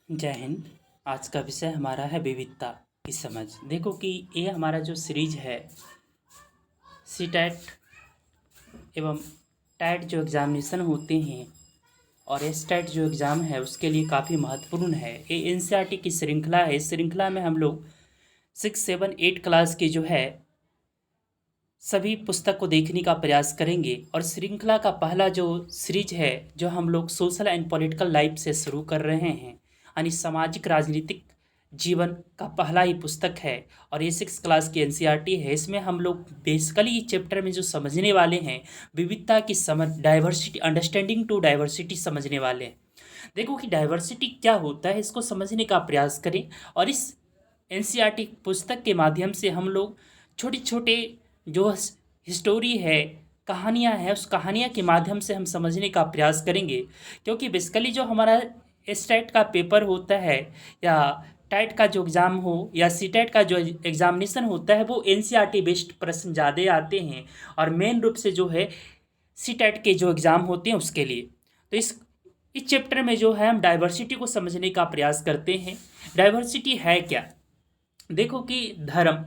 जय हिंद। आज का विषय हमारा है विविधता की समझ। देखो कि ये हमारा जो सीरीज है सी टैट एवं टैट जो एग्ज़ामिनेशन होते हैं और एस टैट जो एग्ज़ाम है उसके लिए काफ़ी महत्वपूर्ण है। ये एनसीईआरटी की श्रृंखला है। इस श्रृंखला में हम लोग 6, 7, 8 क्लास के जो है सभी पुस्तक को देखने का प्रयास करेंगे और श्रृंखला का पहला जो सीरीज है जो हम लोग सोशल एंड पॉलिटिकल लाइफ से शुरू कर रहे हैं, यानी सामाजिक राजनीतिक जीवन का पहला ही पुस्तक है और ये 6 क्लास की एनसीईआरटी है। इसमें हम लोग बेसिकली इस चैप्टर में जो समझने वाले हैं विविधता की समझ, डाइवर्सिटी, अंडरस्टैंडिंग टू डाइवर्सिटी समझने वाले हैं। देखो कि डाइवर्सिटी क्या होता है, इसको समझने का प्रयास करें और इस एनसीईआरटी पुस्तक के माध्यम से हम लोग छोटे छोटे जो हिस्टोरी है, कहानियाँ हैं, उस कहानियाँ के माध्यम से हम समझने का प्रयास करेंगे। क्योंकि बेसिकली जो हमारा एस-टैट का पेपर होता है या टैट का जो एग्ज़ाम हो या सी-टैट का जो एग्ज़ामिनेशन होता है वो एनसीईआरटी बेस्ड प्रश्न ज़्यादा आते हैं और मेन रूप से जो है सी-टैट के जो एग्ज़ाम होते हैं उसके लिए। तो इस चैप्टर में जो है हम डाइवर्सिटी को समझने का प्रयास करते हैं। डाइवर्सिटी है क्या? देखो कि धर्म,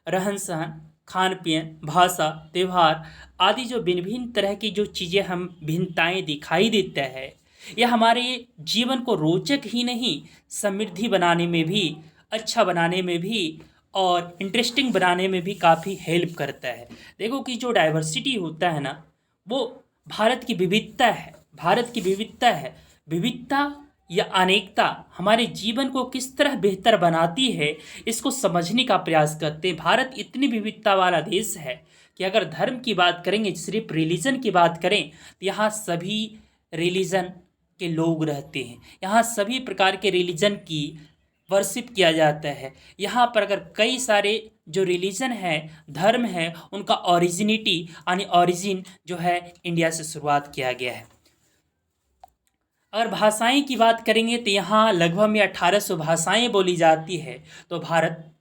रहन-सहन, खान-पीन, भाषा, त्योहार आदि जो भिन्न-भिन्न तरह की जो चीज़ें हम भिन्नताएँ दिखाई देता है, यह हमारे जीवन को रोचक ही नहीं, समृद्धि बनाने में भी, अच्छा बनाने में भी और इंटरेस्टिंग बनाने में भी काफ़ी हेल्प करता है। देखो कि जो डाइवर्सिटी होता है ना, वो भारत की विविधता है, भारत की विविधता है। विविधता या अनेकता हमारे जीवन को किस तरह बेहतर बनाती है, इसको समझने का प्रयास करते हैं। भारत इतनी विविधता वाला देश है कि अगर धर्म की बात करेंगे, सिर्फ रिलीजन की बात करें तो यहाँ सभी रिलीजन के लोग रहते हैं। यहाँ सभी प्रकार के रिलीजन की वर्शिप किया जाता है। यहाँ पर अगर कई सारे जो रिलीजन है, धर्म है, उनका ओरिजिनिटी यानी ओरिजिन जो है इंडिया से शुरुआत किया गया है। अगर भाषाएं की बात करेंगे तो यहाँ लगभग में 1800 भाषाएं बोली जाती है। तो भारत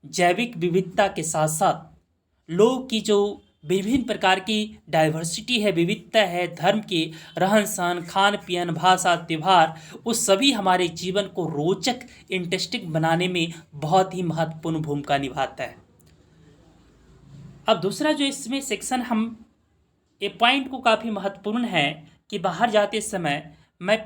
जैविक विविधता के साथ साथ लोग की जो विभिन्न प्रकार की डाइवर्सिटी है, विविधता है, धर्म के रहन सहन, खान पीन, भाषा, त्योहार, वो सभी हमारे जीवन को रोचक, इंटरेस्टिंग बनाने में बहुत ही महत्वपूर्ण भूमिका निभाता है। अब दूसरा जो इसमें सेक्शन हम ये पॉइंट को काफ़ी महत्वपूर्ण है कि बाहर जाते समय मैं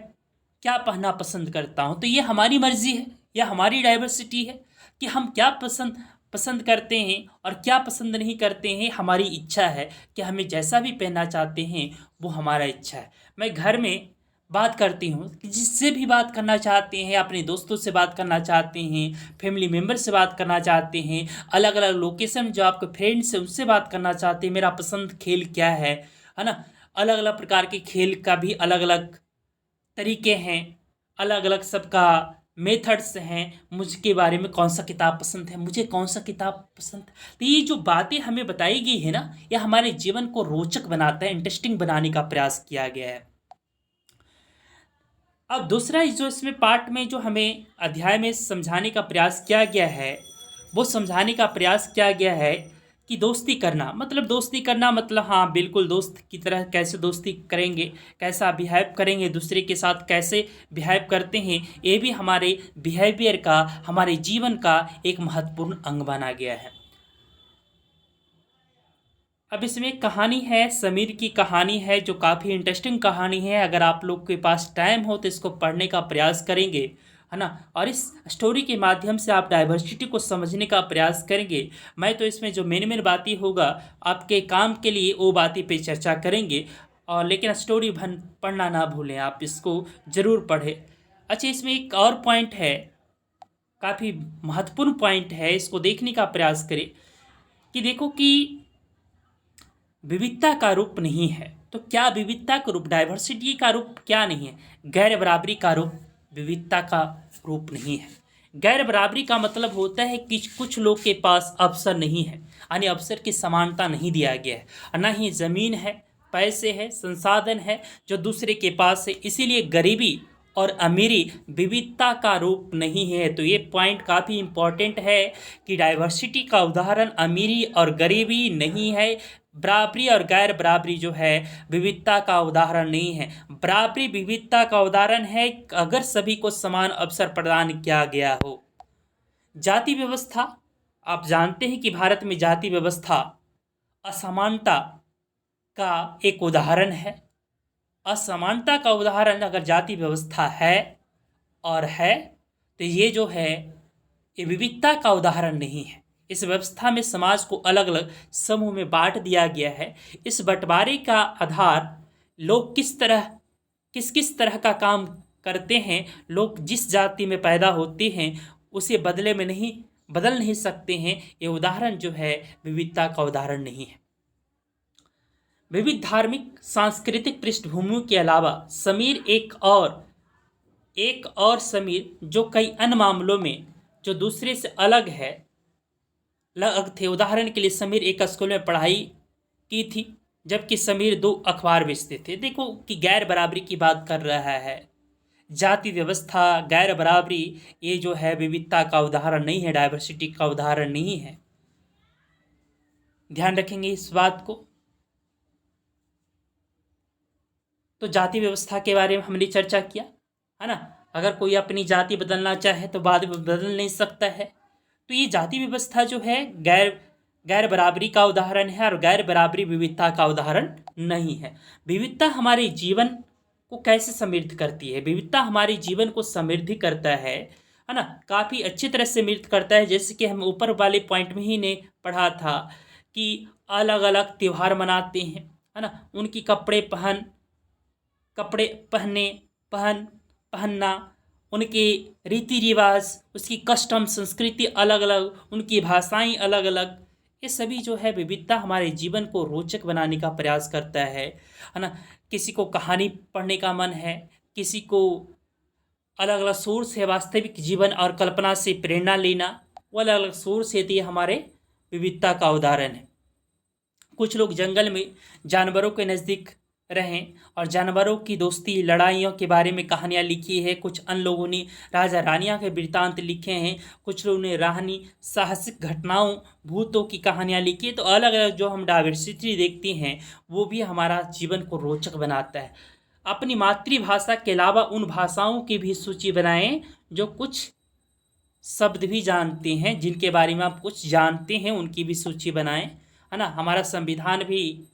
क्या पहनना पसंद करता हूँ। तो ये हमारी मर्जी है, यह हमारी डाइवर्सिटी है कि हम क्या पसंद पसंद करते हैं और क्या पसंद नहीं करते हैं। हमारी इच्छा है कि हमें जैसा भी पहनना चाहते हैं वो हमारा इच्छा है। मैं घर में बात करती हूँ कि जिससे भी बात करना चाहते हैं, अपने दोस्तों से बात करना चाहते हैं, फैमिली मेम्बर से बात करना चाहते हैं, अलग अलग लोकेशन जो आपके फ्रेंड्स हैं उनसे बात करना चाहते हैं, मेरा पसंद खेल क्या है ना। अलग अलग प्रकार के खेल का भी अलग अलग तरीके हैं, अलग अलग सबका मेथड्स हैं। मुझके बारे में कौन सा किताब पसंद है, मुझे कौन सा किताब पसंद है। तो ये जो बातें हमें बताई गई है ना, यह हमारे जीवन को रोचक बनाता है, इंटरेस्टिंग बनाने का प्रयास किया गया है। अब दूसरा जो इसमें पार्ट में जो हमें अध्याय में समझाने का प्रयास किया गया है, वो समझाने का प्रयास किया गया है कि दोस्ती करना मतलब हाँ बिल्कुल दोस्त की तरह कैसे दोस्ती करेंगे, कैसा बिहेव करेंगे, दूसरे के साथ कैसे बिहेव करते हैं, ये भी हमारे बिहेवियर का, हमारे जीवन का एक महत्वपूर्ण अंग बना गया है। अब इसमें एक कहानी है, समीर की कहानी है जो काफ़ी इंटरेस्टिंग कहानी है। अगर आप लोग के पास टाइम हो तो इसको पढ़ने का प्रयास करेंगे, है ना। और इस स्टोरी के माध्यम से आप डाइवर्सिटी को समझने का प्रयास करेंगे। मैं तो इसमें जो मेन मेन बातें होगा आपके काम के लिए वो बातें पे चर्चा करेंगे। और लेकिन स्टोरी पढ़ना ना भूलें, आप इसको ज़रूर पढ़ें। अच्छा, इसमें एक और पॉइंट है, काफ़ी महत्वपूर्ण पॉइंट है, इसको देखने का प्रयास करें कि देखो कि विविधता का रूप नहीं है तो क्या विविधता का रूप, डाइवर्सिटी का रूप क्या नहीं है? गैर बराबरी का रूप विविधता का रूप नहीं है। गैर बराबरी का मतलब होता है कि कुछ लोग के पास अवसर नहीं है, यानी अवसर की समानता नहीं दिया गया है, और ना ही ज़मीन है, पैसे है, संसाधन है जो दूसरे के पास है, इसीलिए गरीबी और अमीरी विविधता का रूप नहीं है। तो ये पॉइंट काफ़ी इम्पोर्टेंट है कि डाइवर्सिटी का उदाहरण अमीरी और गरीबी नहीं है, बराबरी और गैर बराबरी जो है विविधता का उदाहरण नहीं है। बराबरी विविधता का उदाहरण है अगर सभी को समान अवसर प्रदान किया गया हो। जाति व्यवस्था, आप जानते हैं कि भारत में जाति व्यवस्था असमानता का एक उदाहरण है। असमानता का उदाहरण अगर जाति व्यवस्था है और है तो ये जो है ये विविधता का उदाहरण नहीं है। इस व्यवस्था में समाज को अलग अलग समूह में बांट दिया गया है। इस बंटवारे का आधार लोग किस किस तरह का काम करते हैं, लोग जिस जाति में पैदा होते हैं उसे बदल नहीं सकते हैं। ये उदाहरण जो है विविधता का उदाहरण नहीं है। विविध धार्मिक सांस्कृतिक पृष्ठभूमियों के अलावा समीर एक और समीर जो कई अन्य मामलों में जो दूसरे से अलग थे। उदाहरण के लिए समीर एक स्कूल में पढ़ाई की थी जबकि समीर 2 अखबार बेचते थे। देखो कि गैर बराबरी की बात कर रहा है। जाति व्यवस्था, गैर बराबरी ये जो है विविधता का उदाहरण नहीं है, डाइवर्सिटी का उदाहरण नहीं है। ध्यान रखेंगे इस बात को। तो जाति व्यवस्था के बारे में हमने चर्चा किया है ना। अगर कोई अपनी जाति बदलना चाहे तो बाद में बदल नहीं सकता है। तो ये जाति व्यवस्था जो है गैर बराबरी का उदाहरण है और गैर बराबरी विविधता का उदाहरण नहीं है। विविधता हमारे जीवन को कैसे समृद्ध करती है? विविधता हमारे जीवन को समृद्धि करता है ना, काफ़ी अच्छी तरह से समृद्ध करता है। जैसे कि हम ऊपर वाले पॉइंट में ही ने पढ़ा था कि अलग अलग त्यौहार मनाते हैं है ना, उनकी कपड़े पहनना, उनके रीति रिवाज, उसकी कस्टम संस्कृति अलग अलग, उनकी भाषाएं अलग अलग, ये सभी जो है विविधता हमारे जीवन को रोचक बनाने का प्रयास करता है ना। किसी को कहानी पढ़ने का मन है, किसी को अलग अलग सोर्स है, वास्तविक जीवन और कल्पना से प्रेरणा लेना, वो अलग अलग सोर्स है। तो ये हमारे विविधता का उदाहरण है। कुछ लोग जंगल में जानवरों के नज़दीक रहें और जानवरों की दोस्ती, लड़ाइयों के बारे में कहानियाँ लिखी है। कुछ अन्य लोगों ने राजा रानियाँ के वृत्तांत लिखे हैं। कुछ लोगों ने राहनी साहसिक घटनाओं, भूतों की कहानियाँ लिखी है। तो अलग अलग जो हम डाइवर्सिटी देखते हैं वो भी हमारा जीवन को रोचक बनाता है। अपनी मातृभाषा के अलावा उन भाषाओं की भी सूची बनाएं जो कुछ शब्द भी जानते हैं, जिनके बारे में आप कुछ जानते हैं, उनकी भी सूची बनाएं है ना। हमारा संविधान भी,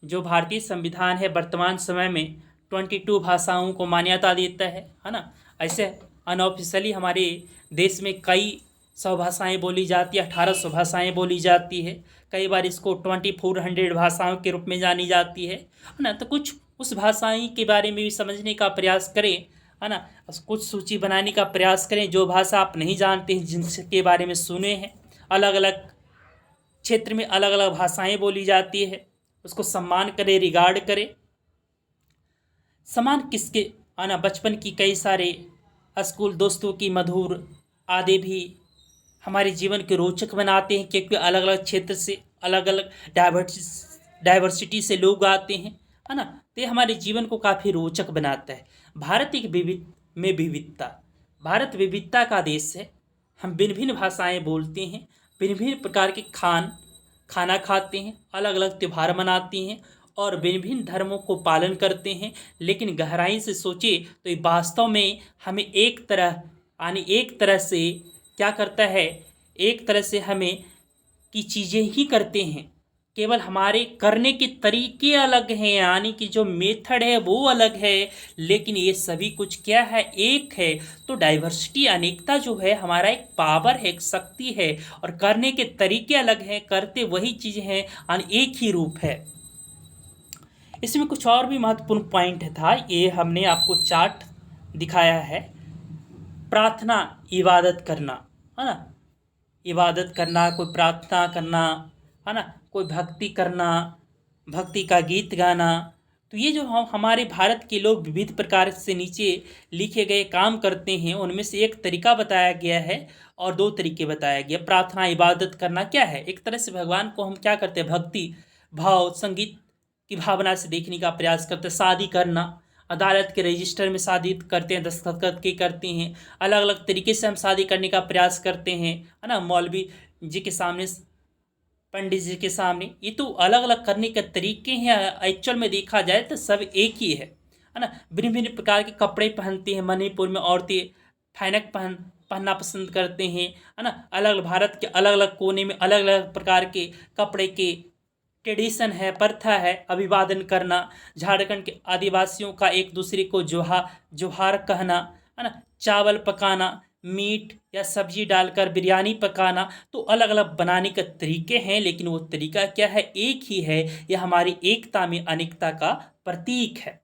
जो भारतीय संविधान है, वर्तमान समय में 22 भाषाओं को मान्यता देता है ना। ऐसे अनऑफिशियली हमारे देश में कई 100 भाषाएं बोली जाती है, 1800 भाषाएं बोली जाती है। कई बार इसको 2400 भाषाओं के रूप में जानी जाती है ना। तो कुछ उस भाषाएं के बारे में भी समझने का प्रयास करें है ना। कुछ सूची बनाने का प्रयास करें जो भाषा आप नहीं जानते हैं, जिनके बारे में सुने हैं। अलग अलग क्षेत्र में अलग अलग भाषाएं बोली जाती है, उसको सम्मान करें, रिगार्ड करें। समान किसके आना, बचपन की कई सारे स्कूल दोस्तों की मधुर आदि भी हमारे जीवन के रोचक बनाते हैं, क्योंकि अलग अलग क्षेत्र से अलग अलग डाइवर्सिटी से लोग आते हैं है ना। तो ये हमारे जीवन को काफ़ी रोचक बनाता है। भारत एक विविधता, भारत विविधता का देश है। हम भिन्न भिन्न भाषाएं बोलते हैं, भिन्न भिन्न प्रकार के खाना खाते हैं, अलग अलग त्यौहार मनाते हैं और भिन्न भिन्न धर्मों को पालन करते हैं। लेकिन गहराई से सोचे तो ये वास्तव में हमें एक तरह से क्या करता है, एक तरह से हमें की चीज़ें ही करते हैं, केवल हमारे करने के तरीके अलग हैं, यानी कि जो मेथड है वो अलग है, लेकिन ये सभी कुछ क्या है, एक है। तो डाइवर्सिटी, अनेकता जो है हमारा एक पावर है, एक शक्ति है, और करने के तरीके अलग हैं, करते वही चीज़ें हैं और एक ही रूप है। इसमें कुछ और भी महत्वपूर्ण पॉइंट था, ये हमने आपको चार्ट दिखाया है। प्रार्थना, इबादत करना है ना, इबादत करना, कोई प्रार्थना करना है ना, कोई भक्ति करना, भक्ति का गीत गाना। तो ये जो हमारे भारत के लोग विविध प्रकार से नीचे लिखे गए काम करते हैं, उनमें से एक तरीका बताया गया है और 2 तरीके बताया गया। प्रार्थना, इबादत करना क्या है? एक तरह से भगवान को हम क्या करते हैं, भक्ति भाव, संगीत की भावना से देखने का प्रयास करते हैं। शादी करना अदालत के रजिस्टर में शादी करते हैं, दस्तखत के करते हैं, अलग अलग तरीके से हम शादी करने का प्रयास करते हैं, है ना, मौलवी जी के सामने, पंडित जी के सामने। ये तो अलग अलग करने के तरीके हैं, एक्चुअल में देखा जाए तो सब एक ही है ना। भिन्न भिन्न प्रकार के कपड़े पहनते हैं। मणिपुर में औरतें फैनक पहनना पसंद करते हैं, है ना। अलग अलग भारत के अलग अलग कोने में अलग अलग प्रकार के कपड़े के ट्रेडिशन है, प्रथा है, अभिवादन करना। झारखंड के आदिवासियों का एक दूसरे को जोहार कहना, है ना। चावल पकाना, मीट या सब्जी डालकर बिरयानी पकाना, तो अलग अलग बनाने के तरीके हैं, लेकिन वो तरीका क्या है, एक ही है। यह हमारी एकता में अनेकता का प्रतीक है।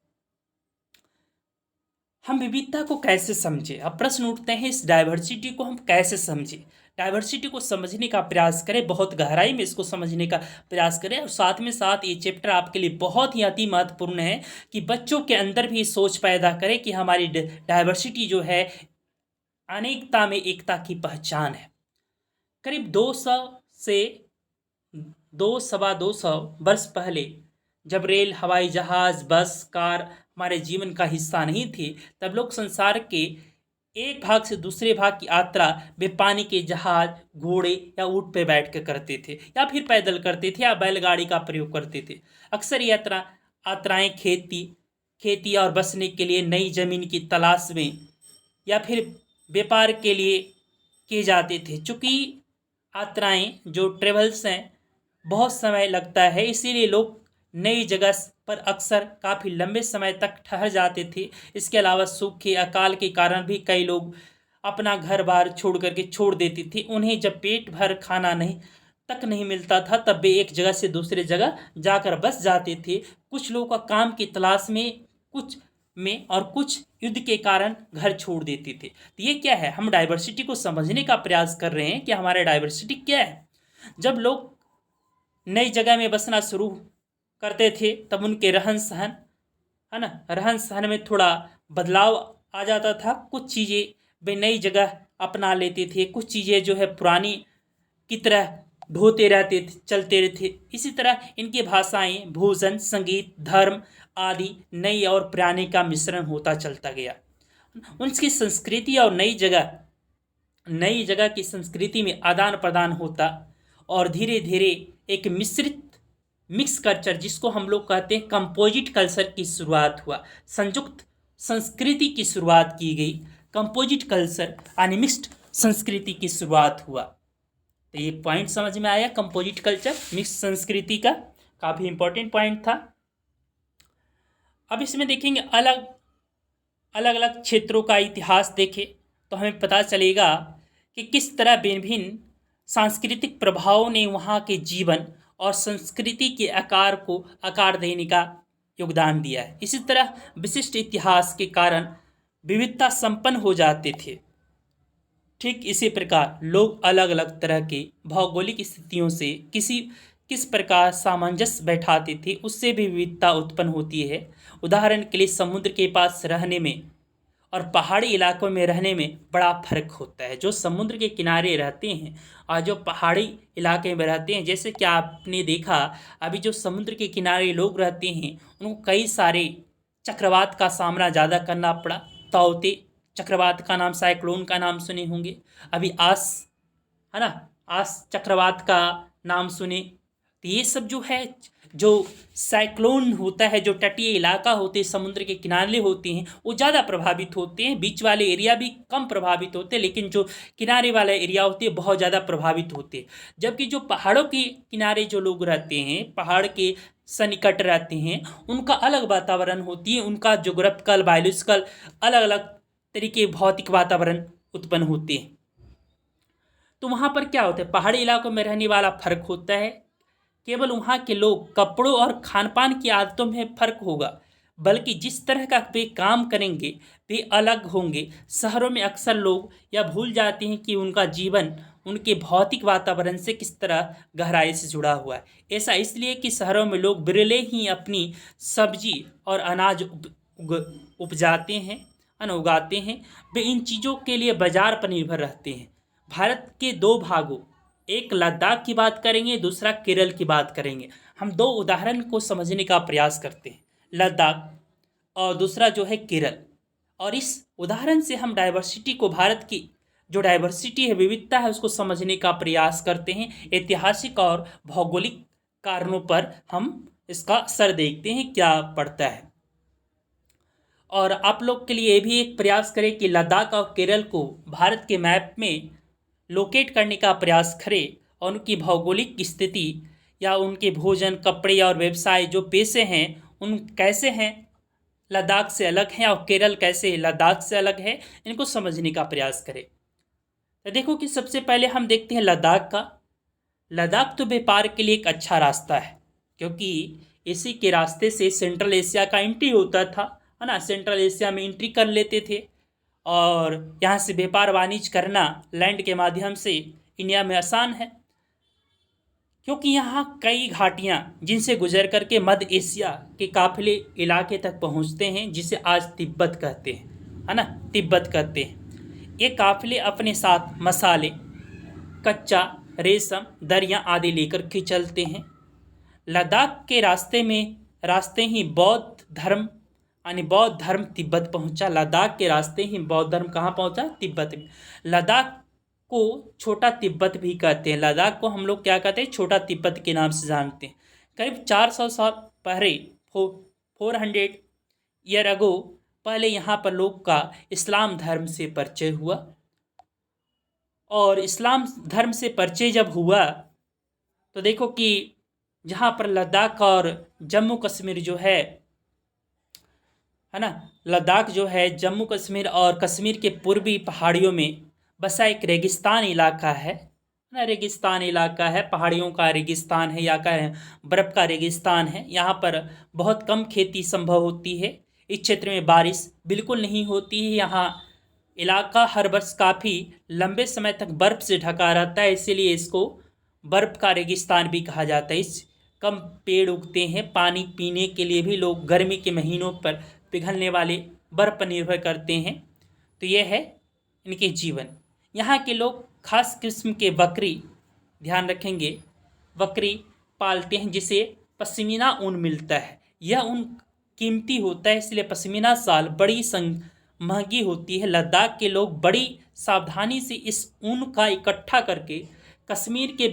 हम विविधता को कैसे समझें? अब प्रश्न उठते हैं, इस डाइवर्सिटी को हम कैसे समझें? डाइवर्सिटी को समझने का प्रयास करें, बहुत गहराई में इसको समझने का प्रयास करें। और साथ में साथ ये चैप्टर आपके लिए बहुत ही अति महत्वपूर्ण है कि बच्चों के अंदर भी सोच पैदा करें कि हमारी डाइवर्सिटी जो है अनेकता में एकता की पहचान है। करीब 200 से 200 वर्ष पहले, जब रेल, हवाई जहाज, बस, कार हमारे जीवन का हिस्सा नहीं थे, तब लोग संसार के एक भाग से दूसरे भाग की यात्रा वे पानी के जहाज, घोड़े या ऊंट पे बैठ कर करते थे, या फिर पैदल करते थे, या बैलगाड़ी का प्रयोग करते थे। अक्सर यात्राएं खेती और बसने के लिए, नई जमीन की तलाश में, या फिर व्यापार के लिए किए जाते थे। चूँकि यात्राएं जो ट्रेवल्स हैं बहुत समय लगता है, इसीलिए लोग नई जगह पर अक्सर काफ़ी लंबे समय तक ठहर जाते थे। इसके अलावा सूखे, अकाल के कारण भी कई लोग अपना घर बार छोड़ देते थे। उन्हें जब पेट भर खाना नहीं मिलता था, तब वे एक जगह से दूसरे जगह जाकर बस जाते थे। कुछ लोगों का काम की तलाश में और कुछ युद्ध के कारण घर छोड़ देते थे। तो ये क्या है, हम डाइवर्सिटी को समझने का प्रयास कर रहे हैं कि हमारा डाइवर्सिटी क्या है। जब लोग नई जगह में बसना शुरू करते थे, तब उनके रहन सहन, है ना, रहन सहन में थोड़ा बदलाव आ जाता था। कुछ चीज़ें वे नई जगह अपना लेते थे, कुछ चीज़ें जो है पुरानी की तरह ढोते रहते थे, चलते रहते। इसी तरह इनकी भाषाएं, भोजन, संगीत, धर्म आदि नई और पुराने का मिश्रण होता चलता गया। उनकी संस्कृति और नई जगह की संस्कृति में आदान प्रदान होता, और धीरे धीरे एक मिक्स कल्चर, जिसको हम लोग कहते हैं कंपोजिट कल्चर की शुरुआत हुआ। संयुक्त संस्कृति की शुरुआत की गई, कंपोजिट कल्चर यानी मिक्स्ड संस्कृति की शुरुआत हुआ। तो ये पॉइंट समझ में आया, कंपोजिट कल्चर, मिक्स संस्कृति का काफ़ी इंपॉर्टेंट पॉइंट था। अब इसमें देखेंगे अलग अलग क्षेत्रों का इतिहास देखें तो हमें पता चलेगा कि किस तरह भिन्न भिन्न सांस्कृतिक प्रभावों ने वहाँ के जीवन और संस्कृति के आकार को आकार देने का योगदान दिया है। इसी तरह विशिष्ट इतिहास के कारण विविधता संपन्न हो जाते थे। ठीक इसी प्रकार लोग अलग अलग तरह के भौगोलिक स्थितियों से किस प्रकार सामंजस्य बैठाते थे, उससे भी विविधता उत्पन्न होती है। उदाहरण के लिए समुद्र के पास रहने में और पहाड़ी इलाकों में रहने में बड़ा फर्क होता है। जो समुद्र के किनारे रहते हैं और जो पहाड़ी इलाके में रहते हैं, जैसे कि आपने देखा अभी जो समुद्र के किनारे लोग रहते हैं उनको कई सारे चक्रवात का सामना ज़्यादा करना पड़ा। ताउते चक्रवात का नाम, साइक्लोन का नाम सुने होंगे। अभी आस चक्रवात का नाम सुने। तो ये सब जो है, जो साइक्लोन होता है, जो तटीय इलाका होते हैं, समुद्र के किनारे होते हैं, वो ज़्यादा प्रभावित होते हैं। बीच वाले एरिया भी कम प्रभावित होते हैं, लेकिन जो किनारे वाला एरिया होते हैं बहुत ज़्यादा प्रभावित होते हैं। जबकि जो पहाड़ों के किनारे जो लोग रहते हैं, पहाड़ के सन्निकट रहते हैं, उनका अलग वातावरण होती है। उनका जोग्राफिकल, बायोलॉजिकल अलग अलग तरीके भौतिक वातावरण उत्पन्न होते हैं। तो वहाँ पर क्या होता है, पहाड़ी इलाकों में रहने वाला फर्क होता है। केवल वहाँ के लोग कपड़ों और खान पान की आदतों में फर्क होगा, बल्कि जिस तरह का वे काम करेंगे वे अलग होंगे। शहरों में अक्सर लोग यह भूल जाते हैं कि उनका जीवन उनके भौतिक वातावरण से किस तरह गहराई से जुड़ा हुआ है। ऐसा इसलिए कि शहरों में लोग बिरले ही अपनी सब्जी और अनाज उगाते हैं। वे इन चीज़ों के लिए बाजार पर निर्भर रहते हैं। भारत के दो भागों, एक लद्दाख की बात करेंगे, दूसरा केरल की बात करेंगे। हम दो उदाहरण को समझने का प्रयास करते हैं। लद्दाख और दूसरा जो है केरल। और इस उदाहरण से हम डाइवर्सिटी को, भारत की जो डाइवर्सिटी है, विविधता है, उसको समझने का प्रयास करते हैं। ऐतिहासिक और भौगोलिक कारणों पर हम इसका असर देखते हैं क्या पड़ता है। और आप लोग के लिए ये भी एक प्रयास करें कि लद्दाख और केरल को भारत के मैप में लोकेट करने का प्रयास करें और उनकी भौगोलिक स्थिति या उनके भोजन, कपड़े और व्यवसाय जो पेशे हैं उन कैसे हैं, लद्दाख से अलग हैं, और केरल कैसे लद्दाख से अलग है, इनको समझने का प्रयास करें। तो देखो कि सबसे पहले हम देखते हैं लद्दाख का। लद्दाख तो व्यापार के लिए एक अच्छा रास्ता है, क्योंकि इसी के रास्ते से सेंट्रल एशिया का एंट्री होता था, है ना। सेंट्रल एशिया में एंट्री कर लेते थे और यहाँ से व्यापार वाणिज्य करना लैंड के माध्यम से इंडिया में आसान है, क्योंकि यहाँ कई घाटियाँ जिनसे गुजर करके मध्य एशिया के काफिले इलाके तक पहुँचते हैं, जिसे आज तिब्बत कहते हैं, है ना, तिब्बत कहते हैं। ये काफिले अपने साथ मसाले, कच्चा रेशम, दरियाँ आदि लेकर के चलते हैं। लद्दाख के रास्ते ही बौद्ध धर्म, यानी बौद्ध धर्म तिब्बत पहुंचा। लद्दाख के रास्ते ही बौद्ध धर्म कहाँ पहुंचा? तिब्बत में। लद्दाख को छोटा तिब्बत भी कहते हैं। लद्दाख को हम लोग क्या कहते हैं? छोटा तिब्बत के नाम से जानते हैं। करीब 400 साल पहले, 400 ईयर अगो, पहले यहाँ पर लोग का इस्लाम धर्म से परिचय हुआ। और इस्लाम धर्म से परिचय जब हुआ तो देखो कि जहाँ पर लद्दाख और जम्मू कश्मीर जो है ना, लद्दाख जो है जम्मू कश्मीर और कश्मीर के पूर्वी पहाड़ियों में बसा एक रेगिस्तान इलाका है ना। रेगिस्तान इलाका है, पहाड़ियों का रेगिस्तान है, या का बर्फ़ का रेगिस्तान है। यहाँ पर बहुत कम खेती संभव होती है। इस क्षेत्र में बारिश बिल्कुल नहीं होती है। यहाँ इलाका हर वर्ष काफ़ी लंबे समय तक बर्फ़ से ढका रहता है, इसीलिए इसको बर्फ़ का रेगिस्तान भी कहा जाता है। इस कम पेड़ उगते हैं। पानी पीने के लिए भी लोग गर्मी के महीनों पर पिघलने वाले बर्फ़ पर निर्भर करते हैं। तो यह है इनके जीवन। यहाँ के लोग खास किस्म के बकरी, ध्यान रखेंगे, बकरी पालते हैं, जिसे पश्मीना ऊन मिलता है। यह ऊन कीमती होता है, इसलिए पश्मीना शाल बड़ी महंगी होती है। लद्दाख के लोग बड़ी सावधानी से इस ऊन का इकट्ठा करके कश्मीर के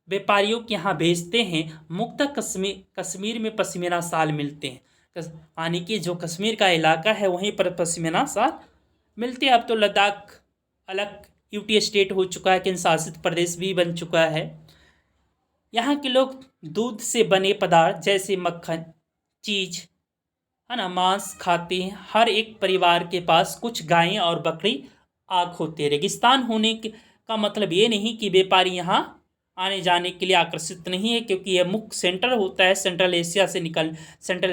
व्यापारियों के यहाँ भेजते हैं। मुख्यतः कश्मीर में पश्मीना शाल मिलते हैं, यानी कि जो कश्मीर का इलाका है वहीं पर पश्मीना शाल मिलते हैं। अब तो लद्दाख अलग यूटी स्टेट हो चुका है, केंद्र शासित प्रदेश भी बन चुका है। यहाँ के लोग दूध से बने पदार्थ जैसे मक्खन, चीज़, है ना, मांस खाते हैं। हर एक परिवार के पास कुछ गायें और बकरी आँख होते हैं। रेगिस्तान होने का मतलब ये नहीं कि व्यापारी यहाँ आने जाने के लिए आकर्षित नहीं है, क्योंकि यह मुख्य सेंटर होता है। सेंट्रल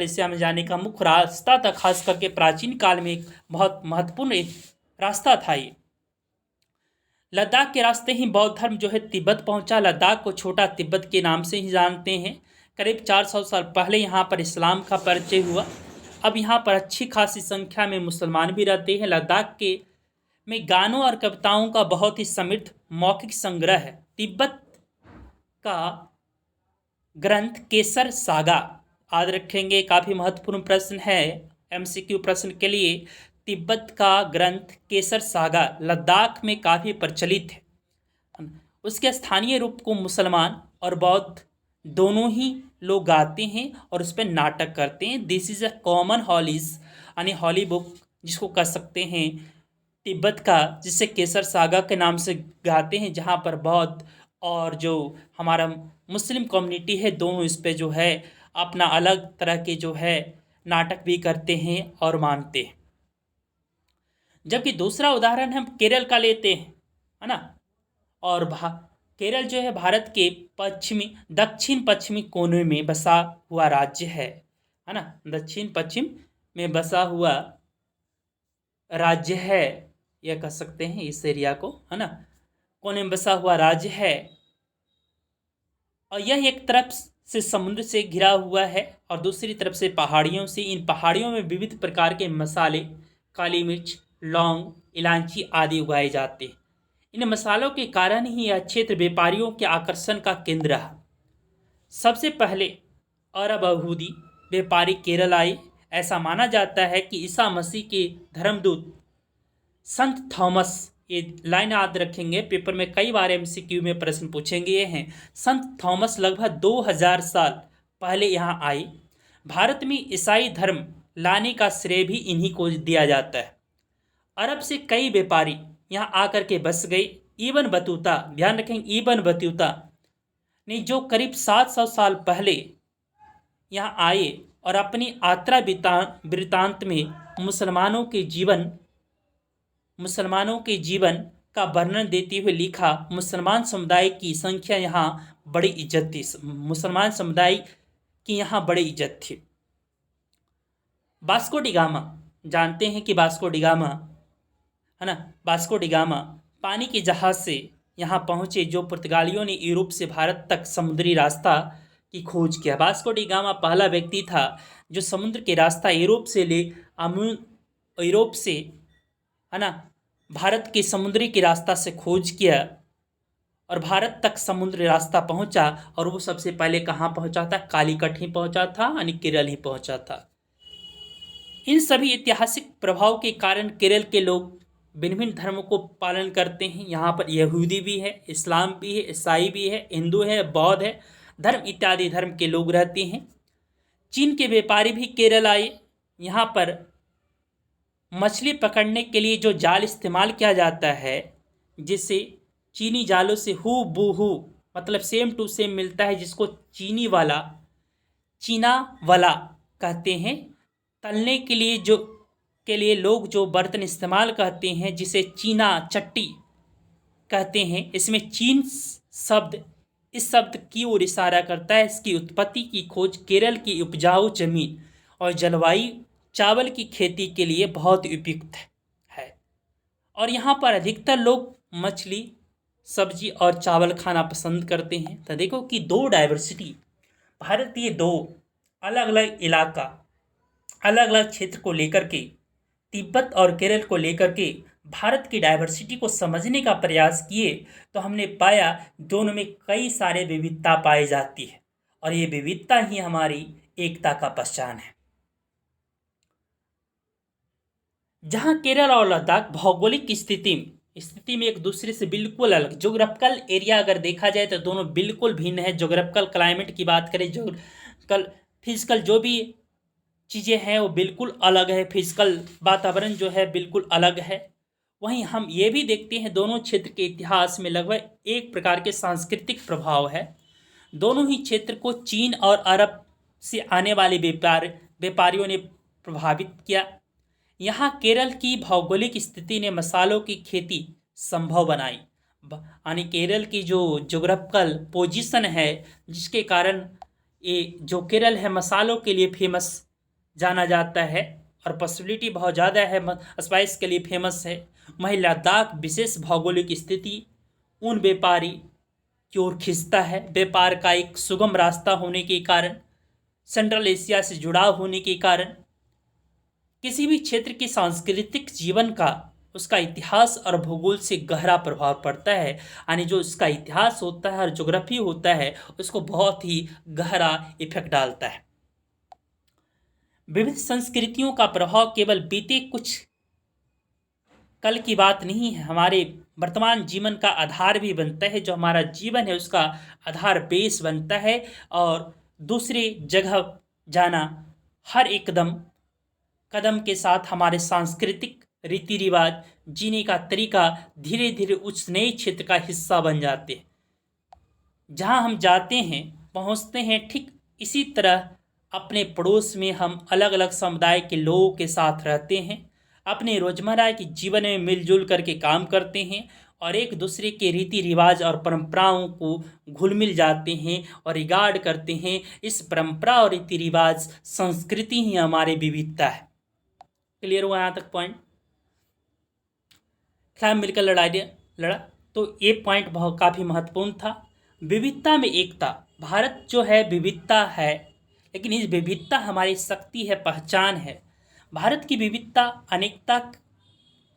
एशिया में जाने का मुख्य रास्ता था। खास करके प्राचीन काल में एक बहुत महत्वपूर्ण रास्ता था ये। लद्दाख के रास्ते ही बौद्ध धर्म जो है तिब्बत पहुंचा। लद्दाख को छोटा तिब्बत के नाम से ही जानते हैं। करीब 400 साल पहले यहाँ पर इस्लाम का परिचय हुआ। अब यहाँ पर अच्छी खासी संख्या में मुसलमान भी रहते हैं। लद्दाख में गानों और कविताओं का बहुत ही समृद्ध मौखिक संग्रह है। तिब्बत का ग्रंथ केसर सागा, याद रखेंगे, काफ़ी महत्वपूर्ण प्रश्न है एमसीक्यू प्रश्न के लिए। तिब्बत का ग्रंथ केसर सागा लद्दाख में काफ़ी प्रचलित है। उसके स्थानीय रूप को मुसलमान और बौद्ध दोनों ही लोग गाते हैं और उस पर नाटक करते हैं। दिस इज़ अ कॉमन हॉलीज, यानी हॉली बुक जिसको कह सकते हैं तिब्बत का, जिसे केसर सागा के नाम से गाते हैं, जहाँ पर बौद्ध और जो हमारा मुस्लिम कम्युनिटी है दोनों इस पे जो है अपना अलग तरह के जो है नाटक भी करते हैं और मानते हैं। जबकि दूसरा उदाहरण हम केरल का लेते हैं, है ना। और केरल जो है भारत के दक्षिण पश्चिमी कोने में बसा हुआ राज्य है ना। दक्षिण पश्चिम में बसा हुआ राज्य है, यह कह सकते हैं इस एरिया को, है ना, कोने में बसा हुआ राज्य है। और यह एक तरफ से समुद्र से घिरा हुआ है और दूसरी तरफ से पहाड़ियों से। इन पहाड़ियों में विविध प्रकार के मसाले, काली मिर्च, लौंग, इलायची आदि उगाए जाते हैं। इन मसालों के कारण ही यह क्षेत्र व्यापारियों के आकर्षण का केंद्र रहा। सबसे पहले अरब यहूदी व्यापारी केरल आए ऐसा माना जाता है कि ईसा मसीह के धर्मदूत संत थॉमस, ये लाइन याद रखेंगे, पेपर में कई बार एमसीक्यू में प्रश्न पूछेंगे, ये हैं संत थॉमस लगभग 2000 साल पहले यहाँ आए। भारत में ईसाई धर्म लाने का श्रेय भी इन्हीं को दिया जाता है। अरब से कई व्यापारी यहाँ आकर के बस गए। इब्न बतूता, ध्यान रखेंगे, इब्न बतूता ने जो करीब 700 साल पहले यहाँ आए और अपनी यात्रा वृतांत में मुसलमानों के जीवन का वर्णन देते हुए लिखा, मुसलमान समुदाय की संख्या यहाँ बड़ी इज्जत थी, मुसलमान समुदाय की यहाँ बड़ी इज्जत थी। वास्को डी गामा, जानते हैं कि वास्को डी गामा, है ना, वास्को डी गामा पानी के जहाज से यहाँ पहुँचे, जो पुर्तगालियों ने यूरोप से भारत तक समुद्री रास्ता की खोज किया। वास्को डी गामा पहला व्यक्ति था जो समुद्र के रास्ता यूरोप से, है ना, भारत के समुद्री के रास्ता से खोज किया और भारत तक समुद्री रास्ता पहुंचा। और वो सबसे पहले कहाँ पहुंचा था? कालीकट ही पहुंचा था, यानी केरल ही पहुंचा था। इन सभी ऐतिहासिक प्रभाव के कारण केरल के लोग भिन्न भिन्न धर्मों को पालन करते हैं। यहाँ पर यहूदी भी है, इस्लाम भी है, ईसाई भी है, हिंदू है, बौद्ध है, धर्म इत्यादि धर्म के लोग रहते हैं। चीन के व्यापारी भी केरल आए। यहाँ पर मछली पकड़ने के लिए जो जाल इस्तेमाल किया जाता है, जिसे चीनी जालों से हू बू हू, मतलब सेम टू सेम मिलता है, जिसको चीना वाला कहते हैं। तलने के लिए लोग जो बर्तन इस्तेमाल करते हैं, जिसे चीना चट्टी कहते हैं, इसमें चीन शब्द इस शब्द की ओर इशारा करता है। इसकी उत्पत्ति की खोज केरल की उपजाऊ जमीन और जलवायु चावल की खेती के लिए बहुत उपयुक्त है और यहाँ पर अधिकतर लोग मछली, सब्जी और चावल खाना पसंद करते हैं। तो देखो कि दो डाइवर्सिटी, भारतीय दो अलग अलग इलाका, अलग अलग क्षेत्र को लेकर के, तिब्बत और केरल को लेकर के भारत की डाइवर्सिटी को समझने का प्रयास किए, तो हमने पाया दोनों में कई सारे विविधता पाई जाती है और ये विविधता ही हमारी एकता का पहचान है। जहाँ केरल और लद्दाख भौगोलिक स्थिति में एक दूसरे से बिल्कुल अलग, जोग्राफिकल एरिया अगर देखा जाए तो दोनों बिल्कुल भिन्न है। जोग्राफिकल क्लाइमेट की बात करें, जोग्राफिकल फिजिकल जो भी चीज़ें हैं वो बिल्कुल अलग है, फिजिकल वातावरण जो है बिल्कुल अलग है। वहीं हम ये भी देखते हैं दोनों क्षेत्र के इतिहास में लगभग एक प्रकार के सांस्कृतिक प्रभाव है। दोनों ही क्षेत्र को चीन और अरब से आने वाले व्यापारियों ने प्रभावित किया। यहाँ केरल की भौगोलिक स्थिति ने मसालों की खेती संभव बनाई, यानी केरल की जो जोग्राफिकल पोजीशन है, जिसके कारण ये जो केरल है मसालों के लिए फेमस जाना जाता है और पॉसिबिलिटी बहुत ज़्यादा है, स्पाइस के लिए फेमस है। वहीं लद्दाख विशेष भौगोलिक स्थिति उन व्यापारी की ओर खींचता है। व्यापार का एक सुगम रास्ता होने के कारण, सेंट्रल एशिया से जुड़ाव होने के कारण, किसी भी क्षेत्र के सांस्कृतिक जीवन का उसका इतिहास और भूगोल से गहरा प्रभाव पड़ता है। यानी जो उसका इतिहास होता है और ज्योग्राफी होता है, उसको बहुत ही गहरा इफेक्ट डालता है। विविध संस्कृतियों का प्रभाव केवल बीते कुछ कल की बात नहीं है, हमारे वर्तमान जीवन का आधार भी बनता है। जो हमारा जीवन है उसका आधार बेस बनता है और दूसरे जगह जाना हर एक कदम के साथ हमारे सांस्कृतिक रीति रिवाज, जीने का तरीका धीरे धीरे उस नए क्षेत्र का हिस्सा बन जाते हैं। जहाँ हम जाते हैं, पहुँचते हैं, ठीक इसी तरह अपने पड़ोस में हम अलग अलग समुदाय के लोगों के साथ रहते हैं, अपने रोजमर्रा के जीवन में मिलजुल करके काम करते हैं और एक दूसरे के रीति रिवाज और परंपराओं को घुल मिल जाते हैं और रिगार्ड करते हैं। इस परंपरा और रीति रिवाज, संस्कृति ही हमारी विविधता है। क्लियर हुआ यहाँ तक पॉइंट? क्या मिलकर लड़ा तो ये पॉइंट बहुत काफ़ी महत्वपूर्ण था। विविधता में एकता, भारत जो है विविधता है, लेकिन इस विविधता हमारी शक्ति है, पहचान है। भारत की विविधता अनेकता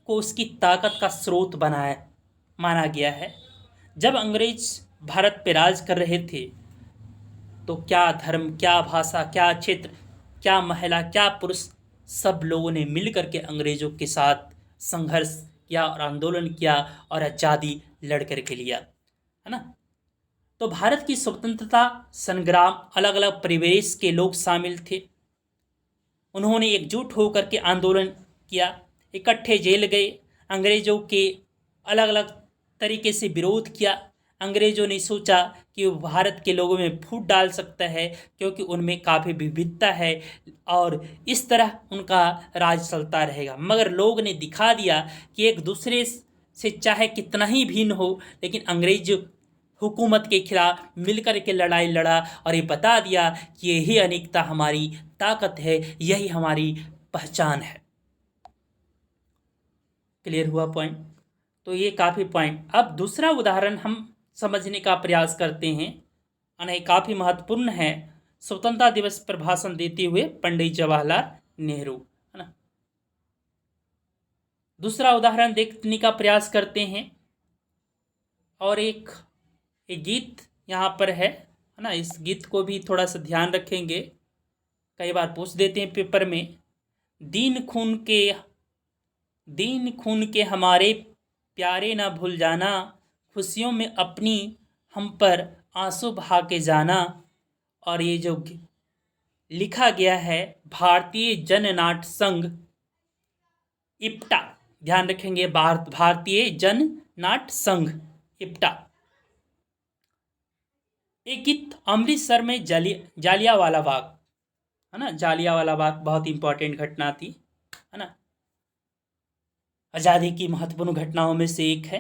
को उसकी ताकत का स्रोत माना गया है। जब अंग्रेज भारत पर राज कर रहे थे तो क्या धर्म, क्या भाषा, क्या क्षेत्र, क्या महिला, क्या पुरुष, सब लोगों ने मिल करके अंग्रेजों के साथ संघर्ष किया और आंदोलन किया और आज़ादी लड़ करके लिया, है ना। तो भारत की स्वतंत्रता संग्राम अलग अलग परिवेश के लोग शामिल थे। उन्होंने एकजुट होकर के आंदोलन किया, इकट्ठे जेल गए, अंग्रेजों के अलग अलग तरीके से विरोध किया। अंग्रेजों ने सोचा कि वो भारत के लोगों में फूट डाल सकता है क्योंकि उनमें काफ़ी विविधता है और इस तरह उनका राज चलता रहेगा। मगर लोग ने दिखा दिया कि एक दूसरे से चाहे कितना ही भिन्न हो, लेकिन अंग्रेज हुकूमत के खिलाफ मिलकर के लड़ाई लड़ा और ये बता दिया कि यही अनेकता हमारी ताकत है, यही हमारी पहचान है। क्लियर हुआ पॉइंट? तो ये काफ़ी पॉइंट। अब दूसरा उदाहरण हम समझने का प्रयास करते हैं, और काफ़ी महत्वपूर्ण है। स्वतंत्रता दिवस पर भाषण देते हुए पंडित जवाहरलाल नेहरू, है ना। दूसरा उदाहरण देखने का प्रयास करते हैं, और एक गीत यहाँ पर है ना। इस गीत को भी थोड़ा सा ध्यान रखेंगे, कई बार पूछ देते हैं पेपर में। दीन खून के हमारे प्यारे ना भूल जाना, खुशियों में अपनी हम पर आंसू बहा के जाना। और ये जो लिखा गया है भारतीय जन नाट्य संघ इप्टा, ध्यान रखेंगे, भारतीय जन नाट्य संघ इप्टा। एक गीत अमृतसर में जालियांवाला बाग, है ना। जालियांवाला बाग बहुत इंपॉर्टेंट घटना थी, है ना, आज़ादी की महत्वपूर्ण घटनाओं में से एक है,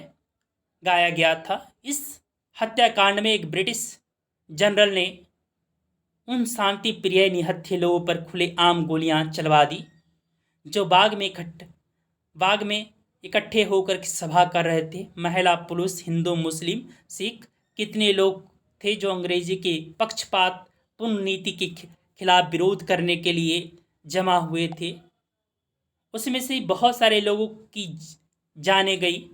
गाया गया था। इस हत्याकांड में एक ब्रिटिश जनरल ने उन शांति प्रिय निहत्थे लोगों पर खुलेआम गोलियां चलवा दी जो बाग में इकट्ठे होकर सभा कर रहे थे। महिला, पुरुष, हिंदू, मुस्लिम, सिख, कितने लोग थे जो अंग्रेजी के पक्षपात पूर्ण नीति के खिलाफ विरोध करने के लिए जमा हुए थे। उसमें से बहुत सारे लोगों की जानें गई,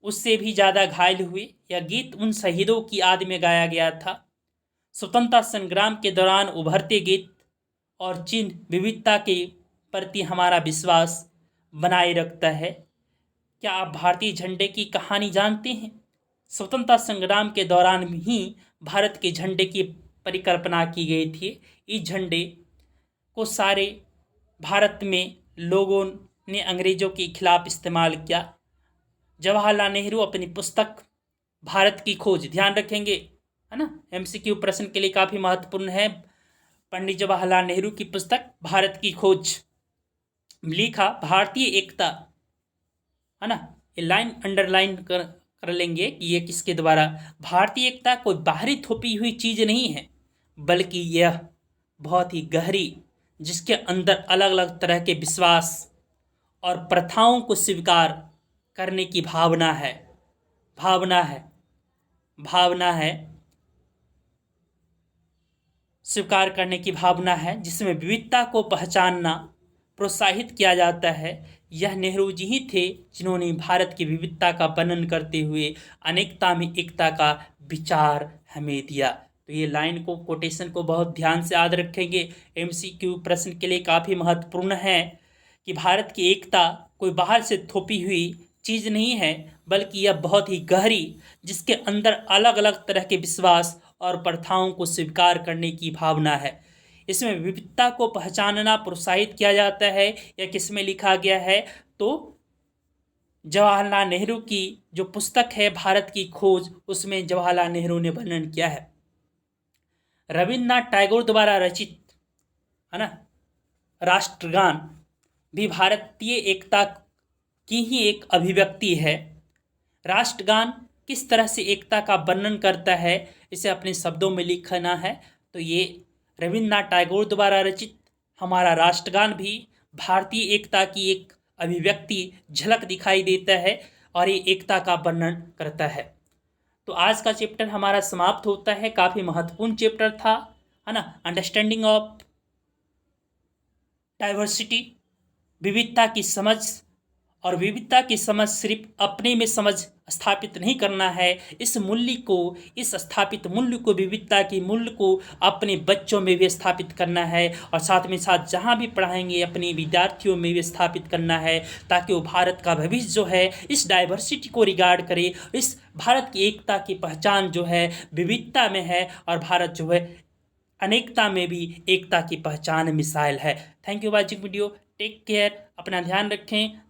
उससे भी ज़्यादा घायल हुए। यह गीत उन शहीदों की याद में गाया गया था। स्वतंत्रता संग्राम के दौरान उभरते गीत और चिन्ह विविधता के प्रति हमारा विश्वास बनाए रखता है। क्या आप भारतीय झंडे की कहानी जानते हैं? स्वतंत्रता संग्राम के दौरान ही भारत के झंडे की परिकल्पना की गई थी। इस झंडे को सारे भारत में लोगों ने अंग्रेजों के खिलाफ इस्तेमाल किया। जवाहरलाल नेहरू अपनी पुस्तक भारत की खोज, ध्यान रखेंगे, है ना, एमसीक्यू प्रश्न के लिए काफ़ी महत्वपूर्ण है। पंडित जवाहरलाल नेहरू की पुस्तक भारत की खोज लिखा भारतीय एकता, है ना। ये लाइन अंडरलाइन कर लेंगे कि ये किसके द्वारा। भारतीय एकता कोई बाहरी थोपी हुई चीज़ नहीं है, बल्कि यह बहुत ही गहरी, जिसके अंदर अलग अलग तरह के विश्वास और प्रथाओं को स्वीकार करने की भावना है, स्वीकार करने की भावना है, जिसमें विविधता को पहचानना प्रोत्साहित किया जाता है। यह नेहरू जी ही थे जिन्होंने भारत की विविधता का वर्णन करते हुए अनेकता में एकता का विचार हमें दिया। तो ये लाइन को, कोटेशन को बहुत ध्यान से याद रखेंगे, एमसीक्यू प्रश्न के लिए काफ़ी महत्वपूर्ण है कि भारत की एकता कोई बाहर से थोपी हुई चीज़ नहीं है, बल्कि यह बहुत ही गहरी, जिसके अंदर अलग अलग तरह के विश्वास और प्रथाओं को स्वीकार करने की भावना है। इसमें विविधता को पहचानना प्रोत्साहित किया जाता है। यह किस में लिखा गया है? तो जवाहरलाल नेहरू की जो पुस्तक है भारत की खोज, उसमें जवाहरलाल नेहरू ने वर्णन किया है। रविन्द्रनाथ टैगोर द्वारा रचित, है ना, राष्ट्रगान भी भारतीय एकता की ही एक अभिव्यक्ति है। राष्ट्रगान किस तरह से एकता का वर्णन करता है, इसे अपने शब्दों में लिखना है। तो ये रविन्द्रनाथ टैगोर द्वारा रचित हमारा राष्ट्रगान भी भारतीय एकता की एक अभिव्यक्ति, झलक दिखाई देता है और ये एकता का वर्णन करता है। तो आज का चैप्टर हमारा समाप्त होता है। काफ़ी महत्वपूर्ण चैप्टर था, है ना, अंडरस्टैंडिंग ऑफ डाइवर्सिटी, विविधता की समझ और विविधता की समझ सिर्फ अपने में समझ स्थापित नहीं करना है, इस मूल्य को, इस स्थापित मूल्य को, विविधता की मूल्य को अपने बच्चों में भी स्थापित करना है और साथ में साथ जहाँ भी पढ़ाएंगे अपने विद्यार्थियों में भी स्थापित करना है, ताकि वो भारत का भविष्य जो है इस डाइवर्सिटी को रिगार्ड करे। इस भारत की एकता की पहचान जो है विविधता में है और भारत जो है अनेकता में भी एकता की पहचान मिसाइल है। Thank you watching video, take care, अपना ध्यान रखें।